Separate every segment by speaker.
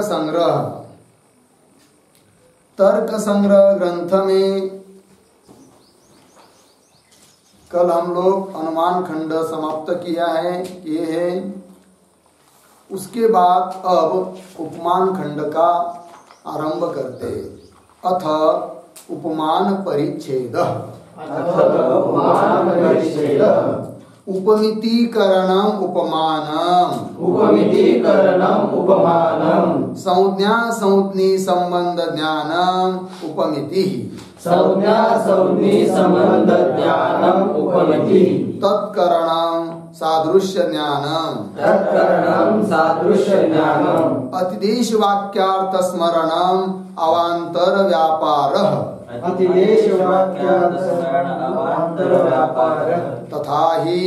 Speaker 1: संग्रह। तर्क संग्रह ग्रंथ में कल हम लोग अनुमान खंड समाप्त किया है, ये है। उसके बाद अब उपमान खंड का आरंभ करते। अथ उपमान परिच्छेद। उपमितीकरणम उपमानम। संज्ञा संज्ञी संबंध ज्ञानम उपमिति। तत्करणम सादृश्य ज्ञानम। अतिदेश वाक्यार्थ स्मरणम अवांतर व्यापारः। तथा ही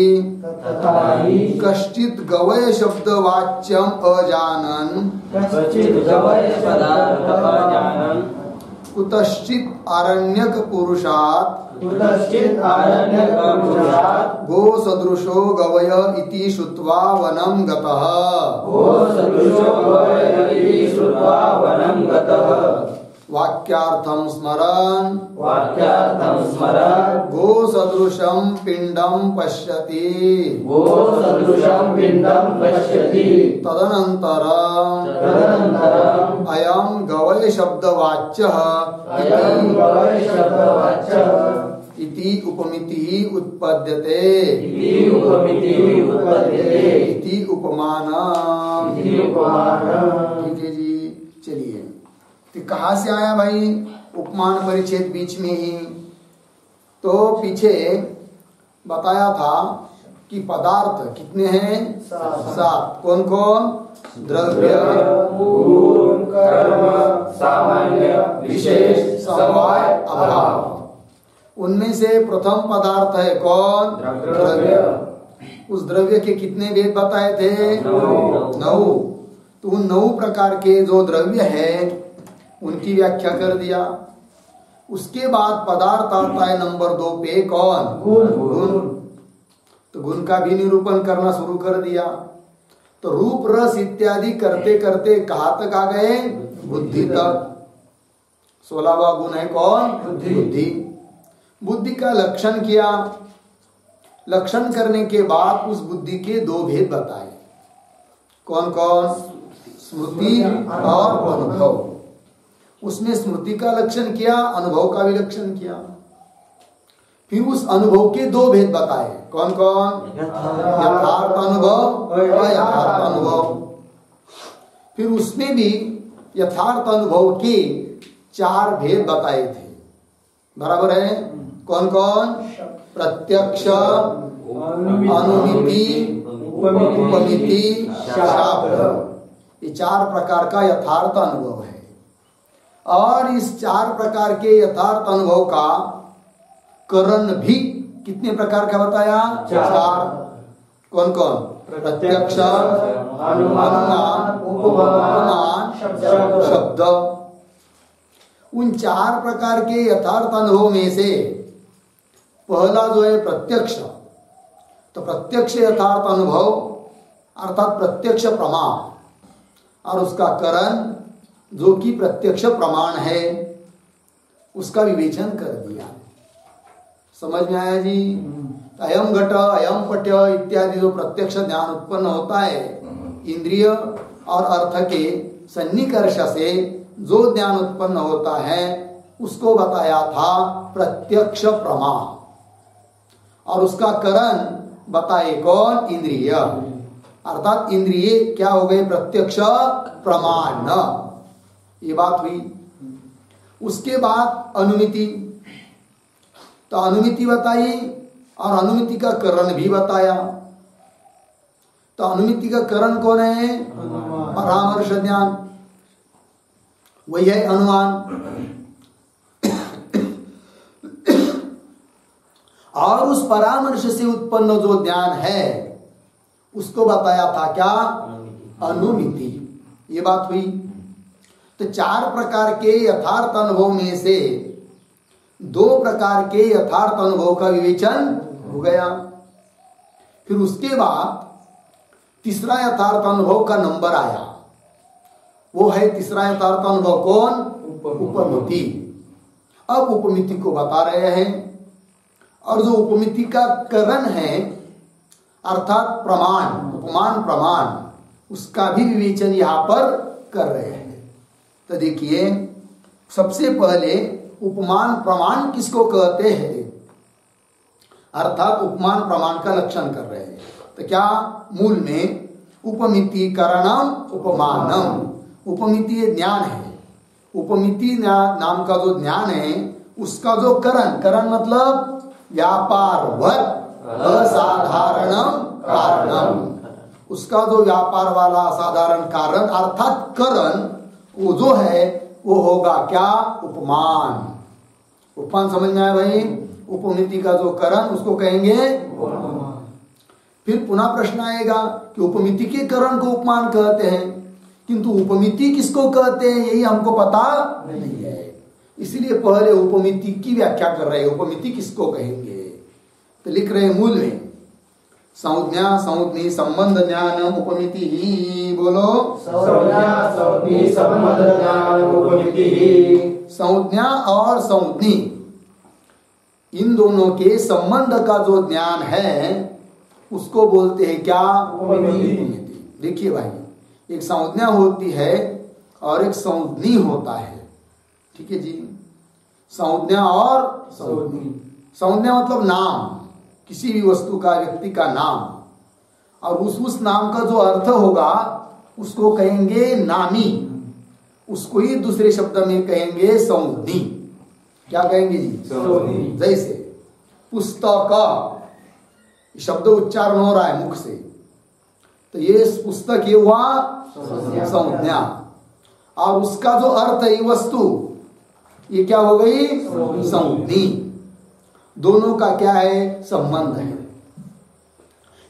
Speaker 1: कश्चित् गवय शब्द वाच्यम अजानन् कुतश्चित् आरण्यक पुरुषात् गो सदृशो गवय इति श्रुत्वा वनं गतः। वाक्यार्थं स्मरन् गो सदृशं पिंडं पश्यति। तदनन्तरं अयं गवय शब्दवाच्यः इति उपमितिः उत्पद्यते। इति उपमानम्। ठीक है जी, चलिए। तो कहाँ से आया भाई उपमान परिच्छेद? बीच में ही तो पीछे बताया था कि पदार्थ कितने हैं? 7। कौन कौन? द्रव्य, गुण, कर्म, सामान्य, विशेष, समवाय, अभाव। उनमें से प्रथम पदार्थ है कौन? द्रव्य। उस द्रव्य के कितने भेद बताए थे? 9। तो उन 9 प्रकार के जो द्रव्य है उनकी व्याख्या कर दिया। उसके बाद पदार्थ आता है नंबर 2 पे, कौन? गुण। तो गुण का भी निरूपण करना शुरू कर दिया। तो रूप रस इत्यादि करते करते कहाँ तक आ गए? बुद्धि तक। 16वां गुण है कौन? बुद्धि। बुद्धि का लक्षण किया। लक्षण करने के बाद उस बुद्धि के 2 भेद बताए। कौन कौन? स्मृति और अनुभव। उसमें स्मृति का लक्षण किया, अनुभव का भी लक्षण किया। फिर उस अनुभव के 2 भेद बताए। कौन कौन? यथार्थ अनुभव, अयथार्थ अनुभव। फिर उसमें भी यथार्थ अनुभव के 4 भेद बताए थे। बराबर है? कौन कौन? प्रत्यक्ष, अनुमिति, उपमिति, शाब्द। ये 4 प्रकार का यथार्थ अनुभव है। और इस 4 प्रकार के यथार्थ अनुभव का करण भी कितने प्रकार का बताया? 4। कौन कौन? प्रत्यक्ष, अनुमान, उपमान, शब्द। उन 4 प्रकार के यथार्थ अनुभव में से पहला जो है प्रत्यक्ष। तो प्रत्यक्ष यथार्थ अनुभव अर्थात प्रत्यक्ष प्रमाण, और उसका करण जो कि प्रत्यक्ष प्रमाण है, उसका विवेचन कर दिया। समझ में आया जी? अयम घट, अयम पट्य इत्यादि जो प्रत्यक्ष ज्ञान उत्पन्न होता है इंद्रिय और अर्थ के सन्निकर्ष से जो ज्ञान उत्पन्न होता है उसको बताया था प्रत्यक्ष प्रमाण। और उसका करण बताए कौन? इंद्रिय। अर्थात इंद्रिय क्या हो गए? प्रत्यक्ष प्रमाण। ये बात हुई। उसके बाद अनुमिति। तो अनुमिति बताई और अनुमिति का करण भी बताया। तो अनुमिति का करण कौन है? परामर्श ज्ञान, वही है अनुमान। और उस परामर्श से उत्पन्न जो ज्ञान है उसको बताया था क्या? अनुमिति। ये बात हुई। तो 4 प्रकार के यथार्थ अनुभव में से 2 प्रकार के यथार्थ अनुभव का विवेचन हो गया। फिर उसके बाद तीसरा यथार्थ अनुभव का नंबर आया। वो है तीसरा यथार्थ अनुभव कौन? उपमिति। अब उपमिति को बता रहे हैं, और जो उपमिति का करण है अर्थात प्रमाण, उपमान प्रमाण, उसका भी विवेचन यहां पर कर रहे हैं। तो देखिए, सबसे पहले उपमान प्रमाण किसको कहते हैं, अर्थात उपमान प्रमाण का लक्षण कर रहे हैं। तो क्या मूल में उपमिति करणम उपमानम, उपमिति ज्ञान है, उपमिति नाम का जो ज्ञान है उसका जो करण, करण मतलब व्यापारवत असाधारणम कारणम, उसका जो व्यापार वाला असाधारण कारण अर्थात करण, वो जो है वो होगा क्या? उपमान। उपमान समझ में आया भाई? उपमिति का जो करण उसको कहेंगे उपमान। फिर पुनः प्रश्न आएगा कि उपमिति के करण को उपमान कहते हैं, किंतु उपमिति किसको कहते हैं यही हमको पता नहीं है, इसलिए पहले उपमिति की व्याख्या कर रहे हैं, उपमिति किसको कहेंगे। तो लिख रहे मूल में संज्ञा संज्ञी संबंध ज्ञान उपमिति ही, बोलो
Speaker 2: संज्ञा संज्ञी संबंध ज्ञान उपमिति ही।
Speaker 1: संज्ञा और संज्ञी इन दोनों के संबंध का जो ज्ञान है उसको बोलते हैं क्या? उपमिति। देखिए भाई, एक संज्ञा होती है और एक संज्ञी होता है, ठीक है जी। संज्ञा और संज्ञी, संज्ञा मतलब नाम, किसी भी वस्तु का, व्यक्ति का नाम, और उस नाम का जो अर्थ होगा उसको कहेंगे नामी, उसको ही दूसरे शब्द में कहेंगे संज्ञी। क्या कहेंगे जी? संज्ञी। जैसे पुस्तक शब्द उच्चारण हो रहा है मुख से, तो ये पुस्तक ये हुआ संज्ञा, और उसका जो अर्थ है वस्तु, ये क्या हो गई? संज्ञी। दोनों का क्या है? संबंध है।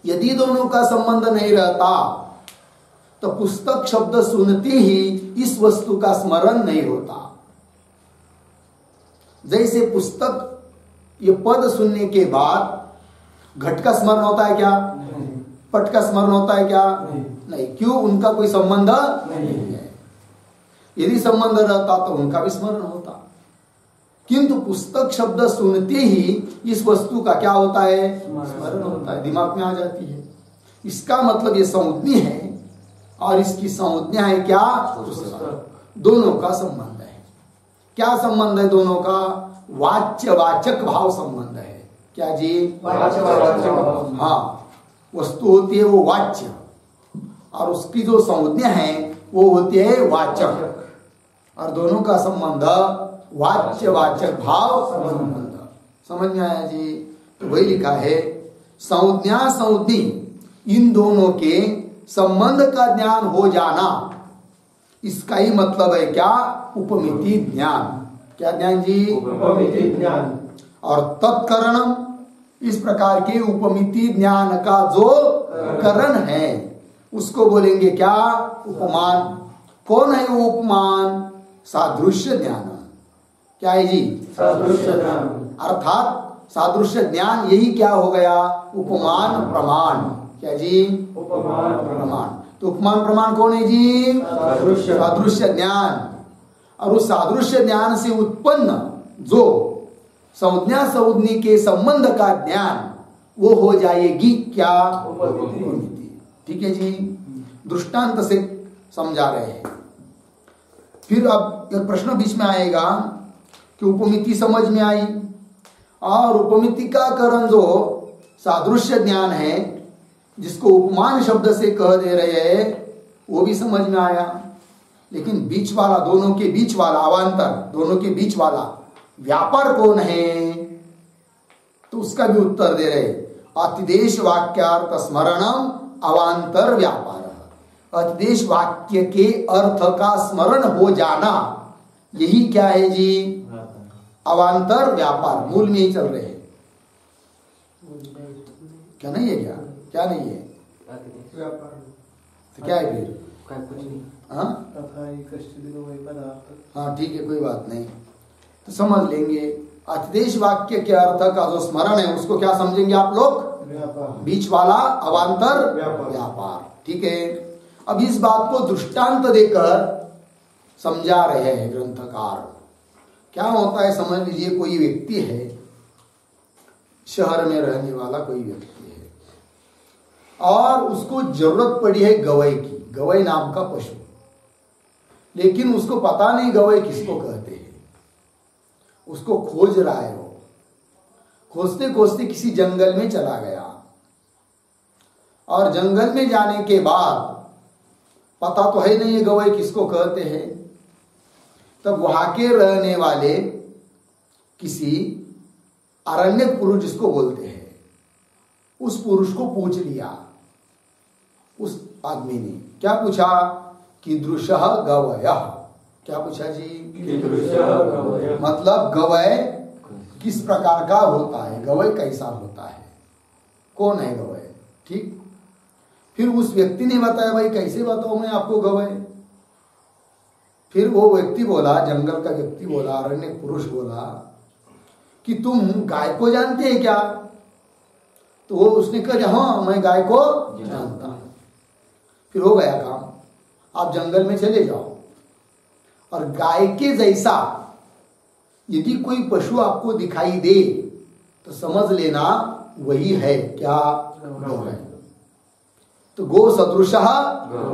Speaker 1: यदि दोनों का संबंध नहीं रहता तो पुस्तक शब्द सुनते ही इस वस्तु का स्मरण नहीं होता। जैसे पुस्तक ये पद सुनने के बाद घट का स्मरण होता है क्या? नहीं। पट का स्मरण होता है क्या? नहीं। क्यों? उनका कोई संबंध नहीं है। यदि संबंध रहता तो उनका भी स्मरण होता, किंतु पुस्तक शब्द सुनते ही इस वस्तु का क्या होता है? स्मरण होता है, दिमाग में आ जाती है। इसका मतलब ये संज्ञा है और इसकी संज्ञा है क्या? पुस्तक। दोनों का संबंध है। क्या संबंध है दोनों का? वाच्य वाचक भाव संबंध है। क्या जी?
Speaker 2: वाच्य वाचक भाव।
Speaker 1: हाँ, वस्तु होती है वो वाच्य, और उसकी जो संज्ञा है वो होती है वाचक, और दोनों का संबंध वाच्य वाचक भाव संबंध। समझ में आया जी? तो वही लिखा है संज्ञा संज्ञी इन दोनों के संबंध का ज्ञान हो जाना, इसका ही मतलब है क्या? उपमिति ज्ञान। क्या ज्ञान जी?
Speaker 2: उपमिति ज्ञान।
Speaker 1: और तत्करणम, इस प्रकार के उपमिति ज्ञान का जो करण है उसको बोलेंगे क्या? उपमान। कौन है वो उपमान? सादृश्य ज्ञान। क्या है जी?
Speaker 2: सादृश्य ज्ञान।
Speaker 1: अर्थात सादृश्य ज्ञान यही क्या हो गया? उपमान प्रमाण। क्या जी?
Speaker 2: उपमान
Speaker 1: प्रमाण। तो उपमान प्रमाण कौन है जी? सादृश्य ज्ञान। और उस सादृश्य ज्ञान से उत्पन्न जो संज्ञा संज्ञी के संबंध का ज्ञान, वो हो जाएगी क्या? उपमिति। ठीक है जी? दृष्टांत से समझा रहे हैं। फिर अब एक प्रश्न बीच में आएगा कि उपमिति समझ में आई, और उपमिति का करण जो सादृश्य ज्ञान है जिसको उपमान शब्द से कह दे रहे हैं वो भी समझ में आया, लेकिन बीच वाला, दोनों के बीच वाला अवान्तर, दोनों के बीच वाला व्यापार कौन है? तो उसका भी उत्तर दे रहे, अतिदेश वाक्यार्थ स्मरणम अवान्तर व्यापार। अतिदेश वाक्य के अर्थ का स्मरण हो जाना, यही क्या है जी? अवान्तर व्यापार। मूल में ही चल रहे हैं। क्या नहीं है? क्या क्या नहीं है? तो क्या है फिर? हाँ ठीक है, कोई बात नहीं, तो समझ लेंगे। अतिदेश वाक्य के अर्थ का जो स्मरण है उसको क्या समझेंगे आप लोग? बीच वाला अवान्तर व्यापार। ठीक है। अब इस बात को दृष्टांत देकर समझा रहे हैं ग्रंथकार। क्या होता है, समझ लीजिए कोई व्यक्ति है, शहर में रहने वाला कोई व्यक्ति है और उसको जरूरत पड़ी है गवै की, गवै नाम का पशु, लेकिन उसको पता नहीं गवै किसको कहते हैं। उसको खोज रहा है, वो खोजते खोजते किसी जंगल में चला गया और जंगल में जाने के बाद पता तो है नहीं ये गवै किसको कहते हैं। तब वहां के रहने वाले किसी अरण्यक पुरुष जिसको बोलते हैं, उस पुरुष को पूछ लिया। उस आदमी ने क्या पूछा, कीदृशः गवयः। क्या पूछा जी,
Speaker 2: कीदृशः गवयः,
Speaker 1: मतलब गवय किस प्रकार का होता है, गवय कैसा होता है, कौन है गवय। ठीक, फिर उस व्यक्ति ने बताया, भाई कैसे बताऊं मैं आपको गवय। फिर वो व्यक्ति बोला, जंगल का व्यक्ति बोला, अरण्य पुरुष बोला कि तुम गाय को जानते हैं क्या। तो वो उसने कहा हाँ मैं गाय को जानता हूं। फिर हो गया काम, आप जंगल में चले जाओ और गाय के जैसा यदि कोई पशु आपको दिखाई दे तो समझ लेना वही है क्या, गौ है। तो गो सदृशः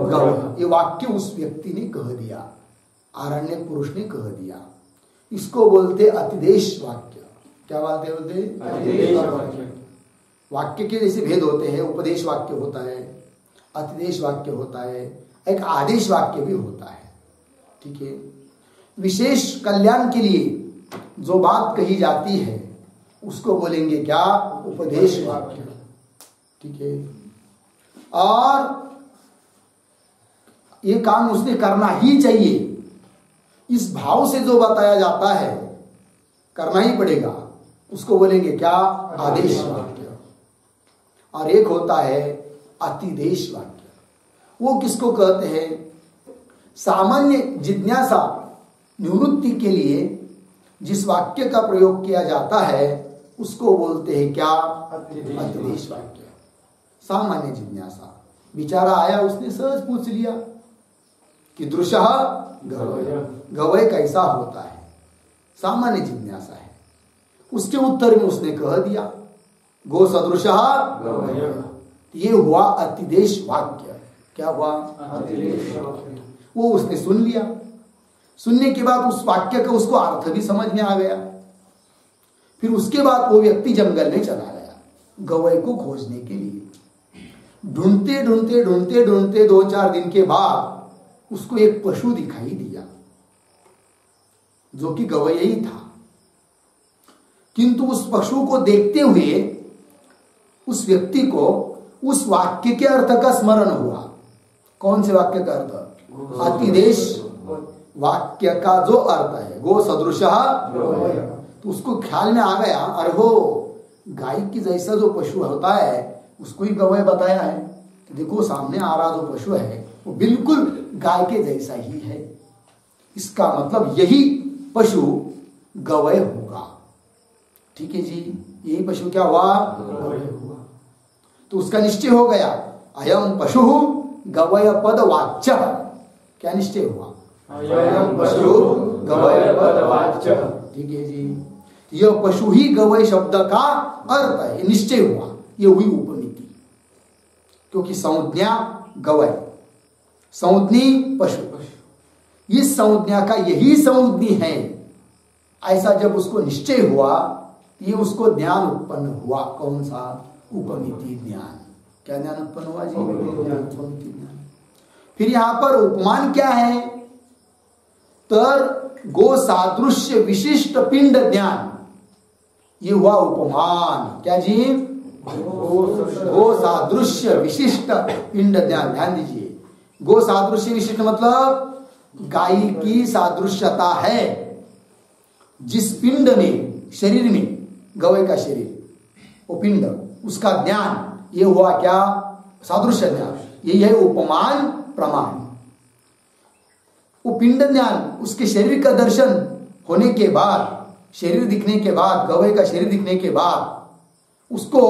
Speaker 1: गौ, ये वाक्य उस व्यक्ति ने कह दिया, आरण्य पुरुष ने कह दिया। इसको बोलते अतिदेश वाक्य। क्या बोलते
Speaker 2: अतिदेश वाक्य।
Speaker 1: वाक्य के जैसे भेद होते हैं, उपदेश वाक्य होता है, अतिदेश वाक्य होता है, एक आदेश वाक्य भी होता है। ठीक है, विशेष कल्याण के लिए जो बात कही जाती है उसको बोलेंगे क्या, उपदेश वाक्य। ठीक है, और ये काम उसने करना ही चाहिए, इस भाव से जो बताया जाता है करना ही पड़ेगा, उसको बोलेंगे क्या, आदेश वाक्य। और एक होता है अतिदेश वाक्य। वो किसको कहते हैं, सामान्य जिज्ञासा निवृत्ति के लिए जिस वाक्य का प्रयोग किया जाता है उसको बोलते हैं क्या, अतिदेश वाक्य। सामान्य जिज्ञासा, विचारा आया, उसने सहज पूछ लिया कि दृशः गवय, गवय कैसा होता है, सामान्य जिज्ञासा है। उसके उत्तर में उसने कह दिया गो सदृशः गवय। ये हुआ अतिदेश वाक्य। क्या हुआ,
Speaker 2: अतिदेश वाक्य।
Speaker 1: वो उसने सुन लिया, सुनने के बाद उस वाक्य का उसको अर्थ भी समझ में आ गया। फिर उसके बाद वो व्यक्ति जंगल में चला गया गवय को खोजने के लिए। ढूंढते ढूंढते ढूंढते ढूंढते 2-4 दिन के बाद उसको एक पशु दिखाई दिया जो कि गवय ही था। किंतु उस पशु को देखते हुए उस व्यक्ति को उस वाक्य के अर्थ का स्मरण हुआ। कौन से वाक्य का अर्थ, अतिदेश वाक्य का जो अर्थ है गो सदृशः गवय। तो उसको ख्याल में आ गया, अरे हो गाय की जैसा जो पशु होता है उसको ही गवय बताया है। तो देखो सामने आ रहा जो पशु है वो बिल्कुल गाय के जैसा ही है, इसका मतलब यही पशु गवय होगा। ठीक है जी, यही पशु क्या हुआ, गवय हुआ। तो उसका निश्चय हो गया, अयम पशु गवय पद वाच्य। क्या निश्चय हुआ,
Speaker 2: अयम पशु गवय पद वाच्य।
Speaker 1: ठीक है जी, यह पशु ही गवय शब्द का अर्थ है, निश्चय हुआ। ये हुई उपमिति, क्योंकि संज्ञा गवय, संज्ञी पशु, इस संज्ञा का यही संज्ञी है। ऐसा जब उसको निश्चय हुआ, ये उसको ज्ञान उत्पन्न हुआ। कौन सा, उपमिति ज्ञान। क्या ज्ञान उत्पन्न हुआ जी, उपमिति ज्ञान। फिर यहां पर उपमान क्या है, तर गो सादृश्य विशिष्ट पिंड ज्ञान, ये हुआ उपमान। क्या जी, गो सादृश्य विशिष्ट पिंड ज्ञान। ध्यान दीजिए, गो सादृश्य विशिष्ट मतलब गाय की सादृश्यता है जिस पिंड में, शरीर में, गवय का शरीर, वो पिंड, उसका ज्ञान, ये हुआ क्या, सादृश्य ज्ञान। यही है उपमान प्रमाण। वो पिंड ज्ञान, उसके शरीर का दर्शन होने के बाद, शरीर दिखने के बाद, गवय का शरीर दिखने के बाद उसको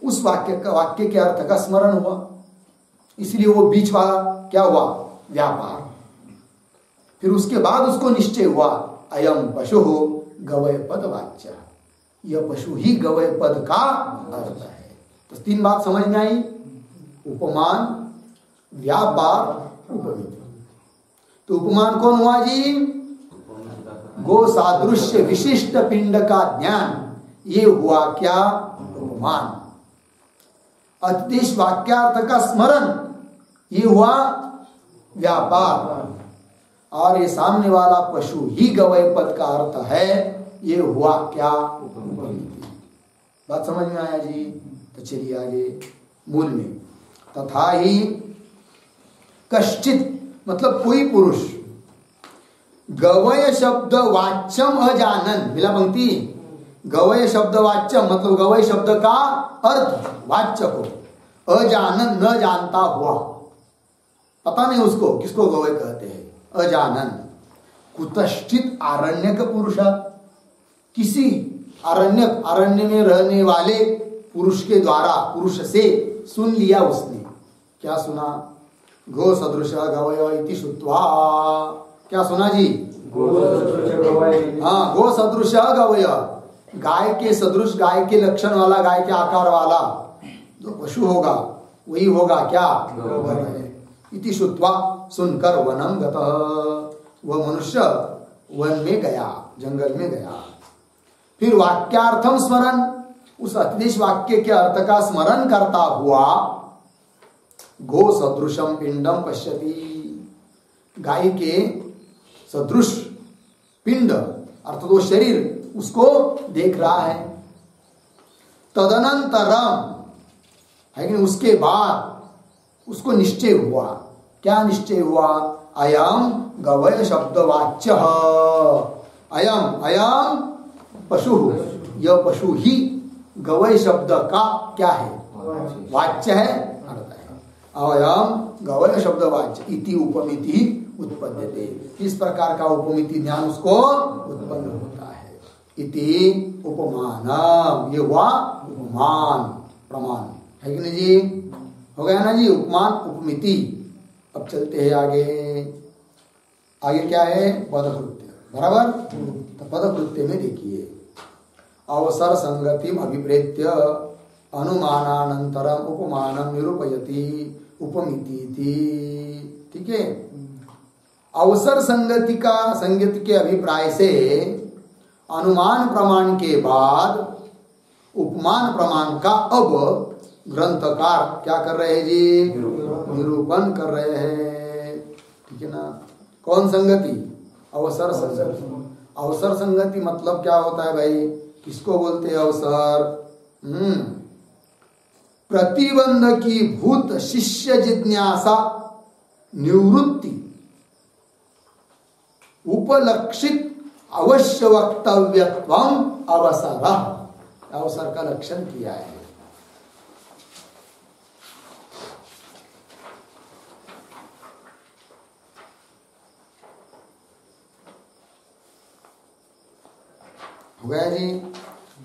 Speaker 1: उस वाक्य के अर्थ का स्मरण हुआ। इसलिए वो बीच वाला क्या हुआ, व्यापार। फिर उसके बाद उसको निश्चय हुआ अयम पशु गवय पद वाच्य, यह पशु ही गवय पद का अर्थ है। तो 3 बात समझ में आई, उपमान, व्यापार, उपमिति। तो उपमान कौन हुआ जी? गो सादृश्य विशिष्ट पिंड का ज्ञान, ये हुआ क्या? उपमान। अतिदेश वाक्यार्थ का स्मरण, ये हुआ व्यापार। और ये सामने वाला पशु ही गवय पद का अर्थ है, ये हुआ क्या? उपमिति। बात समझ में आया जी? तो चलिए आगे मूल में। तथा ही कश्चित मतलब कोई पुरुष गवय शब्द वाच्यम अजानन, मिला पंक्ति, गवय शब्द वाच्यम मतलब गवय शब्द का अर्थ वाच्य को अजानन न जानता हुआ, पता नहीं उसको किसको गवय कहते हैं, अजानन। कुतश्चित आरण्यक पुरुष, किसी अरण्य में रहने वाले पुरुष के द्वारा, पुरुष से सुन लिया उसने। क्या सुना? गो सदृश गवय इति श्रुत्वा। क्या सुना जी? हाँ, गो सदृश गवय, गाय के सदृश, गाय के लक्षण वाला, गाय के आकार वाला जो पशु होगा वही होगा क्या? गवय। इति श्रुत्वा, सुनकर वनम गतः, वह मनुष्य वन में गया, जंगल में गया। फिर वाक्यार्थम स्मरण, उस अतिदेश वाक्य के अर्थ का स्मरण करता हुआ गो सदृशम पिंडम पश्यति, गाय के सदृश पिंड अर्थात वो शरीर उसको देख रहा है। तदनंतरम है कि उसके बाद उसको निश्चय हुआ। क्या निश्चय हुआ? अयम गवय शब्द वाच्य, अयम अयम पशु, यह पशु ही गवय शब्द का क्या है? वाच्य है, अर्थ है। अयम गवय शब्द वाच्य इति उपमिति उत्पद्यते, इस प्रकार का उपमिति ज्ञान उसको उत्पन्न होता है। इति उपमान, ये हुआ उपमान प्रमाण, है कि नहीं जी? हो गया ना जी? उपमान उपमिति। अब चलते हैं आगे। आगे क्या है? पदकृत्य, बराबर। तो पदकृत्य में देखिए, अवसर संगतिम अभिप्रेत्य अनुमानानंतरम उपमानम निरूपयति उपमिति। ठीक है? अवसर संगति के अभिप्राय से अनुमान प्रमाण के बाद उपमान प्रमाण का अब ग्रंथकार क्या कर रहे हैं जी? निरूपण कर रहे हैं। ठीक है ना? कौन संगति? अवसर संगति। अवसर संगति मतलब क्या होता है भाई? किसको बोलते हैं अवसर? प्रतिबंध की भूत शिष्य जिज्ञासा निवृत्ति उपलक्षित अवश्य वक्तव्यत्वम अवसर, अवसर का लक्षण किया है। हो गया जी?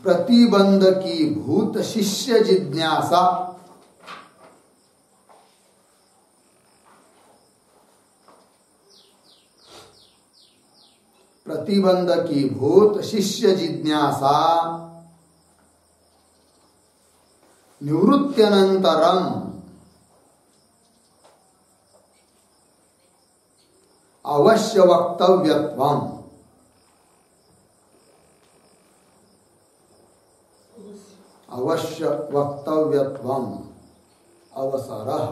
Speaker 1: प्रतिबंध की भूत शिष्य जिज्ञासा, प्रतिबंध की भूत शिष्य जिज्ञासा निवृत्त्यनंतरम अवश्य वक्तव्यत्वम, अवश्य वक्तव्यत्वम अवसरः।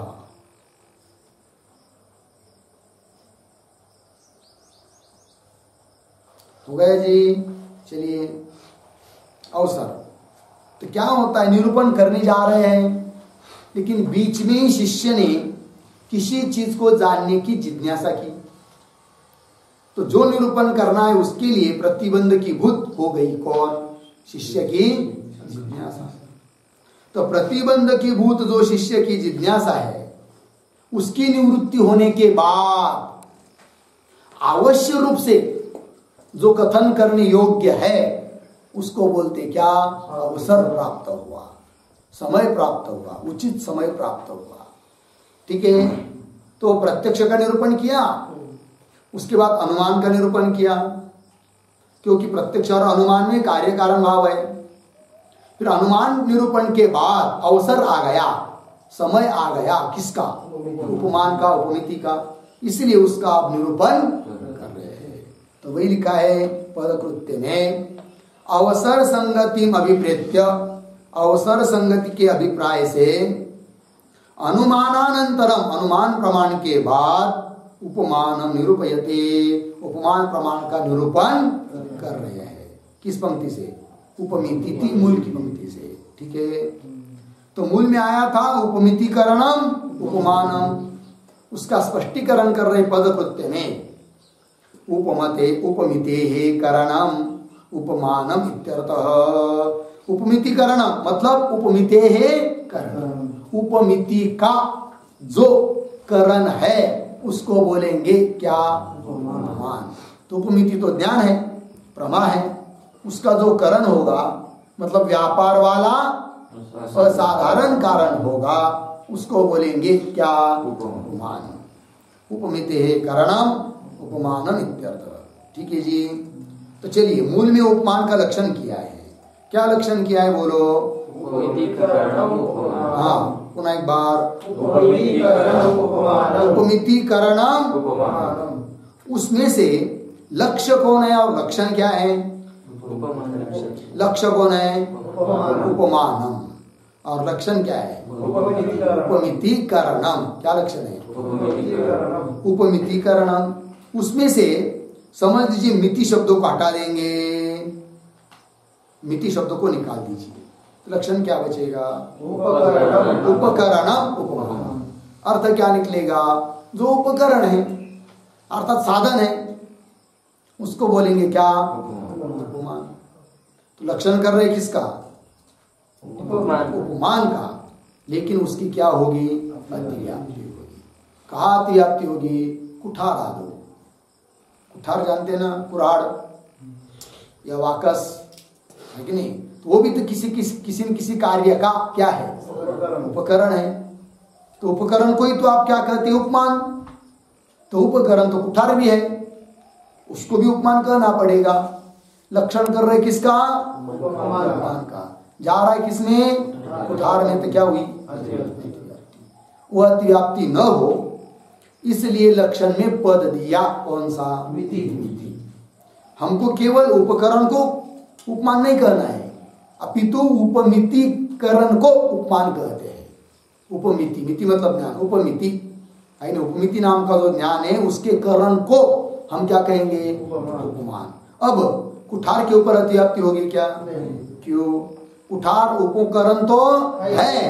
Speaker 1: हो गया जी? चलिए, अवसर तो क्या होता है? निरूपण करने जा रहे हैं, लेकिन बीच में ही शिष्य ने किसी चीज को जानने की जिज्ञासा की, तो जो निरूपण करना है उसके लिए प्रतिबंध की भूत हो गई कौन? शिष्य की जिज्ञासा। तो प्रतिबंध की भूत जो शिष्य की जिज्ञासा है, उसकी निवृत्ति होने के बाद अवश्य रूप से जो कथन करने योग्य है उसको बोलते क्या? अवसर प्राप्त हुआ, समय प्राप्त हुआ, उचित समय प्राप्त हुआ। ठीक है? तो प्रत्यक्ष का निरूपण किया, उसके बाद अनुमान का निरूपण किया, क्योंकि प्रत्यक्ष और अनुमान में कार्य कारण भाव है। फिर अनुमान निरूपण के बाद अवसर आ गया, समय आ गया, किसका? उपमान का, उपमिति का, इसलिए उसका आप निरूपण कर रहे हैं। तो वही लिखा है पदकृत्य में, अवसर संगति अभिप्रेत्य, अवसर संगति के अभिप्राय से अनुमानानंतरम, अनुमान प्रमाण के बाद उपमान निरूपयते, उपमान प्रमाण का निरूपण कर रहे हैं। किस पंक्ति से? उपमिति, मूल की पंक्ति से। ठीक है, तो मूल में आया था उपमितिकरणम उपमानम, उसका स्पष्टीकरण कर रहे पद कृत्य में। उपमते उपमिते करणम उपमानम इत्यर्थः। उपमितिकरणम मतलब उपमिते करणम, उपमिति का जो करण है उसको बोलेंगे क्या? उपमान। तो उपमिति तो ज्ञान है, प्रमा है, उसका जो करण होगा मतलब व्यापार वाला असाधारण कारण होगा, उसको बोलेंगे क्या? उपमान। उपमिते करणम उपमानम इत्यर्थ। ठीक है जी। तो चलिए, मूल में उपमान का लक्षण किया है। क्या लक्षण किया है बोलो? हाँ, पुनः एक बार, उपमितिकरणम उपमानम। उसमें से लक्ष्य कौन है और लक्षण क्या है? लक्ष्य कौन है? उपमानम। और लक्षण क्या है? उपमितिकरणम। क्या लक्षण है? उपमितिकरणम। उसमें से समझ लीजिए मिति शब्दों को हटा देंगे, मिति शब्दों को निकाल दीजिए, तो लक्षण क्या बचेगा? उपकरणम उपमान। अर्थ क्या निकलेगा? जो उपकरण है अर्थात साधन है, उसको बोलेंगे क्या? उपमान। तो लक्षण कर रहे किसका? उपमान का, लेकिन उसकी क्या होगी? अतिव्याप्ति होगी। कहाँ अतिव्याप्ति होगी? कुठार आदो। कुठार जानते ना, कुराड़ या वाकस है कि नहीं? तो वो भी तो किसी न किसी कार्य का क्या है? उपकरण है। तो उपकरण को ही तो आप क्या कहते हैं? उपमान। तो उपकरण तो कुठार भी है, उसको भी उपमान कहना पड़ेगा। लक्षण कर रहे किसका? उपमान का। जा रहा है किसमें? कुठार में। तो क्या हुई? वो अतिव्याप्ति न हो, इसलिए लक्षण में पद दिया। कौन सा? मिति। हमको केवल उपकरण को उपमान नहीं कहना है, अपितु उपमितिकरण को उपमान कहते हैं। उपमिति, मिति मतलब ज्ञान, उपमिति है ना। उपमिति नाम का जो ज्ञान है उसके करण को हम क्या कहेंगे? उपमान। अब कुठार के ऊपर अतिव्याप्ति होगी क्या? क्यों? कुठार उपकरण तो है,